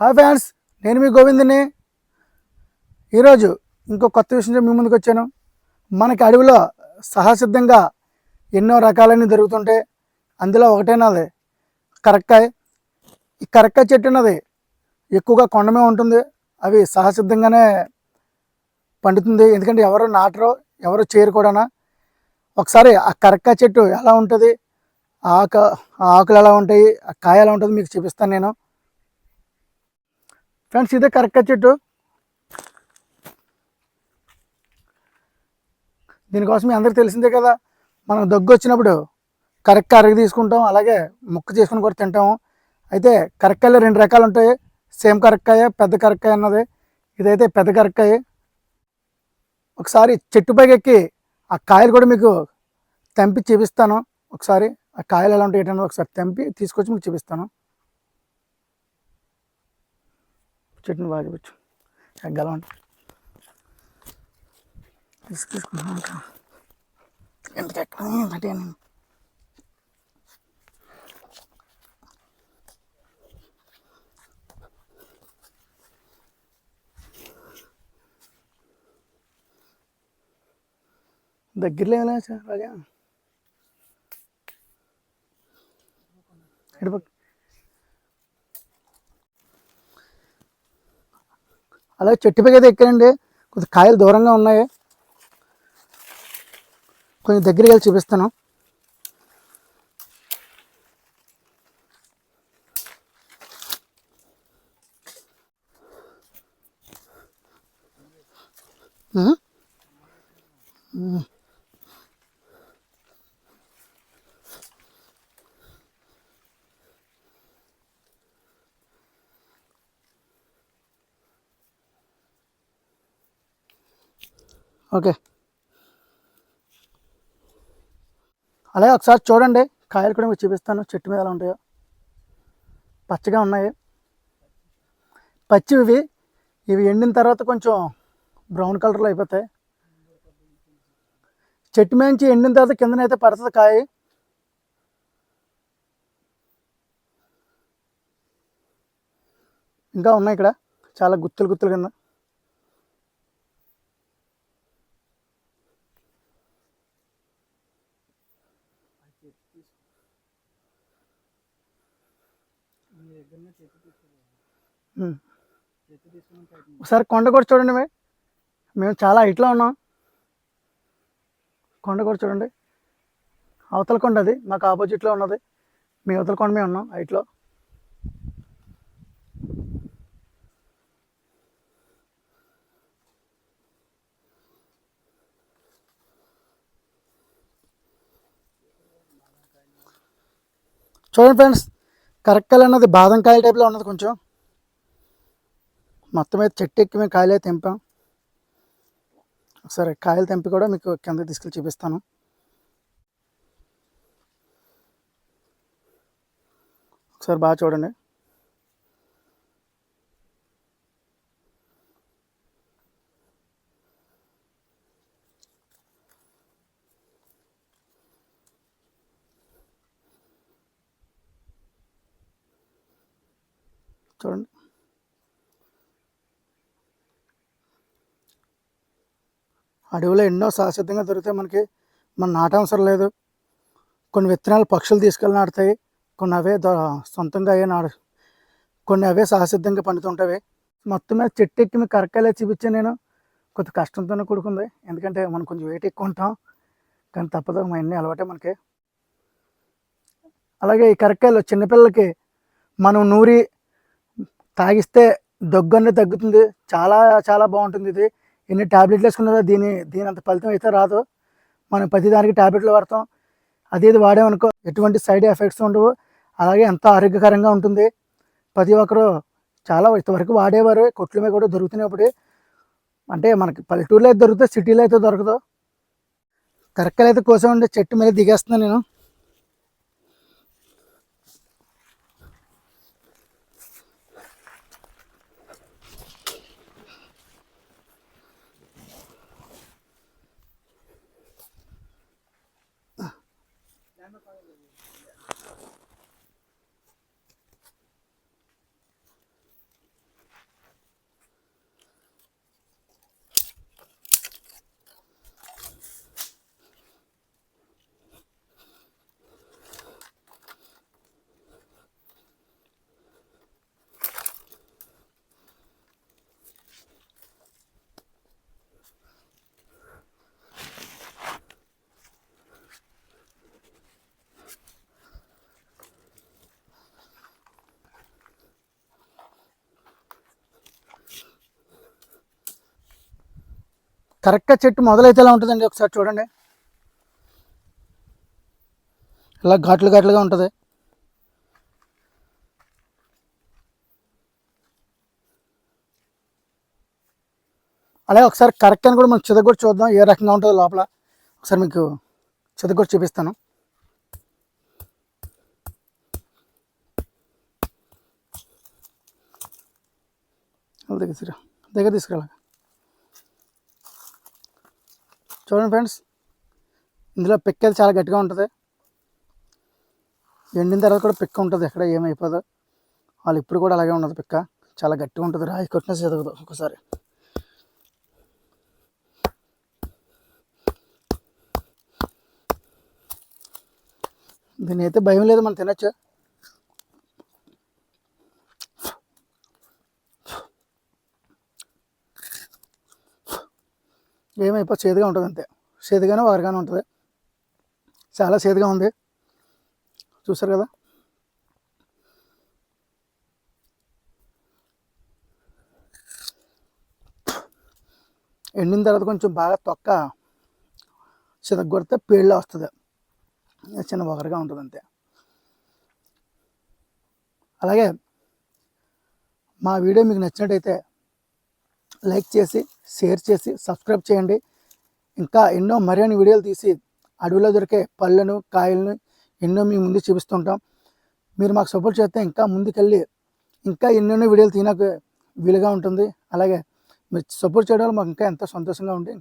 Hi fans, నేను మీ గోవిందుని. ఈరోజు ఇంకో కొత్త విషయం మీ ముందుకు వచ్చాను. మనకి అడవిలో సహసిద్ధంగా ఎన్నో రకాలన్నీ దొరుకుతుంటే అందులో ఒకటేనది కరక్కాయ. ఈ కరక్కాయ చెట్టు అన్నది ఎక్కువగా కొండమే ఉంటుంది. అవి సహసిద్ధంగానే పండుతుంది, ఎందుకంటే ఎవరు నాటరో ఎవరు చేయరు కూడా. ఒకసారి ఆ కరక్కాయ చెట్టు ఎలా ఉంటుంది, ఆకు ఆకులు ఎలా ఉంటాయి, ఆ కాయ ఎలా ఉంటుంది మీకు చూపిస్తాను నేను. ఫ్రెండ్స్, ఇదే కరక్కాయ చెట్టు. దీనికోసం అందరికీ తెలిసిందే కదా, మనం దగ్గు వచ్చినప్పుడు కరక్కాయ అరగ తీసుకుంటాం, అలాగే ముక్క చేసుకుని కూడా తింటాము. అయితే కరక్కాయలో రెండు రకాలు ఉంటాయి, సేమ్ కరక్కాయ, పెద్ద కరక్కాయ అన్నది. ఇదైతే పెద్ద కరక్కాయ. ఒకసారి చెట్టు పైకి ఎక్కి ఆ కాయలు కూడా మీకు తెంపి చూపిస్తాను. ఒకసారి ఆ కాయలు ఎలా ఉంటాయి ఏంటన్నది ఒకసారి తెంపి తీసుకొచ్చి మీకు చూపిస్తాను. చెట్టుని బాగా చూపించు, ఎగ్గలం తీసుకుంటున్నాను. ఎందుకు ఎక్కడ దగ్గరలో ఏమైనా సార్ రాజా అలాగే చెట్టు పైకి అయితే ఎక్కానండి. కొంచెం కాయలు దూరంగా ఉన్నాయి, కొంచెం దగ్గరికి వెళ్ళి చూపిస్తాను. ఓకే, అలాగే ఒకసారి చూడండి, కాయలు కూడా మీకు చూపిస్తాను. చెట్టు మీద ఎలా ఉంటాయో పచ్చగా ఉన్నాయి, పచ్చివి. ఇవి ఎండిన తర్వాత కొంచెం బ్రౌన్ కలర్లో అయిపోతాయి. చెట్టు మీద ఎండిన తర్వాత కిందనైతే పడుతుంది కాయ. ఇంకా ఉన్నాయి ఇక్కడ చాలా గుత్తులు గుత్తులు కింద. ఒకసారి కొండ కూడా చూడండి. మేము చాలా హైట్లో ఉన్నాం. కొండ కూడా చూడండి, అవతల కొండ అది మాకు ఆపోజిట్లో ఉన్నది. మీ అవతల కొండ మేము ఉన్నాం హైట్లో. చూడండి ఫ్రెండ్స్, కరక్కాయలు అన్నది బాదం కాయల టైప్లో ఉన్నది. కొంచెం మొత్తం అయితే చెట్టు ఎక్కి మేము కాయలు అయితే తెంపాం. ఒకసారి కాయలు తెంపి కూడా మీకు కిందకి తీసుకెళ్ళి చూపిస్తాను. ఒకసారి బాగా చూడండి. చూడండి, అడవిలో ఎన్నో సహసిద్ధంగా దొరుకుతాయి మనకి. మన నాటవసరం లేదు. కొన్ని విత్తనాలు పక్షులు తీసుకెళ్ళి నాటుతాయి, కొన్ని అవే సొంతంగా అయ్యే కొన్ని అవే సహసిద్ధంగా పండుతుంటాయి. మొత్తం మీద చెట్టు ఎక్కి మీకు కరక్కాయలే చూపించాను నేను. కొంచెం కష్టంతోనే కూడుకుంది, ఎందుకంటే మనం కొంచెం వెయిట్ ఎక్కువ ఉంటాం, కానీ తప్పదు, మా అన్నీ అలవాటే మనకి. అలాగే ఈ కరక్కాయలు చిన్నపిల్లలకి మనం నూరి తాగిస్తే దగ్గు అనేది తగ్గుతుంది. చాలా చాలా బాగుంటుంది ఇది. ఎన్ని ట్యాబ్లెట్లు వేసుకున్నదో దీని అంత ఫలితం అయితే రాదు. మనం ప్రతిదానికి ట్యాబ్లెట్లు వాడతాం, ఇది వాడామనుకో ఎటువంటి సైడ్ ఎఫెక్ట్స్ ఉండవు. అలాగే ఎంతో ఆరోగ్యకరంగా ఉంటుంది. ప్రతి ఒక్కరు చాలా ఇంతవరకు వాడేవారు, కొట్ల మీద కూడా దొరుకుతున్నప్పుడు. అంటే మనకి పల్లెటూరులో అయితే దొరుకుతాయి, సిటీలో అయితే దొరకదు. కరక్కాయలు అయితే కోసామండి, చెట్టు మీద దిగేస్తున్నాను నేను. కరెక్ట్గా చెట్టు మొదలైతే ఎలా ఉంటుందండి ఒకసారి చూడండి. ఇలా ఘాట్లు ఘాట్లుగా ఉంటుంది. అలాగే ఒకసారి కరెక్ట్ అని కూడా మనం చితగొట్టి చూద్దాం ఏ రకంగా ఉంటుందో లోపల. ఒకసారి మీకు చితగొట్టి చూపిస్తాను. దగ్గర తీసుకురా. చూడండి ఫ్రెండ్స్, ఇందులో పిక్క అయితే చాలా గట్టిగా ఉంటుంది. ఎండిన తర్వాత కూడా పిక్క ఉంటుంది, ఎక్కడ ఏమైపోదు. వాళ్ళు ఇప్పుడు కూడా అలాగే ఉండదు, పిక్క చాలా గట్టిగా ఉంటుంది. రాయి కొట్టినా చదవదు ఒకసారి. దీని అయితే భయం లేదు, మనం తినచ్చు. ఏమైపో చేదుగా ఉంటుంది అంతే, చేదుగానే వగరగానే ఉంటుంది. చాలా చేదుగా ఉంది, చూసారు కదా. ఎండిన తర్వాత కొంచెం బాగా తొక్క చితగొడితే పేళ్ళ వస్తుంది, చిన్న వగరగా ఉంటుంది అంతే. అలాగే మా వీడియో మీకు నచ్చినట్టయితే లైక్ చేసి, షేర్ చేసి, సబ్స్క్రైబ్ చేయండి. ఇంకా ఎన్నో మరిన్ని వీడియోలు తీసి అడవిలో దొరికే పళ్ళను, కాయలను ఎన్నో మీ ముందు చూపిస్తుంటాం. మీరు మాకు సపోర్ట్ చేస్తే ఇంకా ముందుకెళ్ళి ఇంకా ఎన్నెన్నో వీడియోలు తీయడానికి వీలుగా ఉంటుంది. అలాగే మీరు సపోర్ట్ చేయడం వల్ల మాకు ఇంకా ఎంతో సంతోషంగా ఉంది.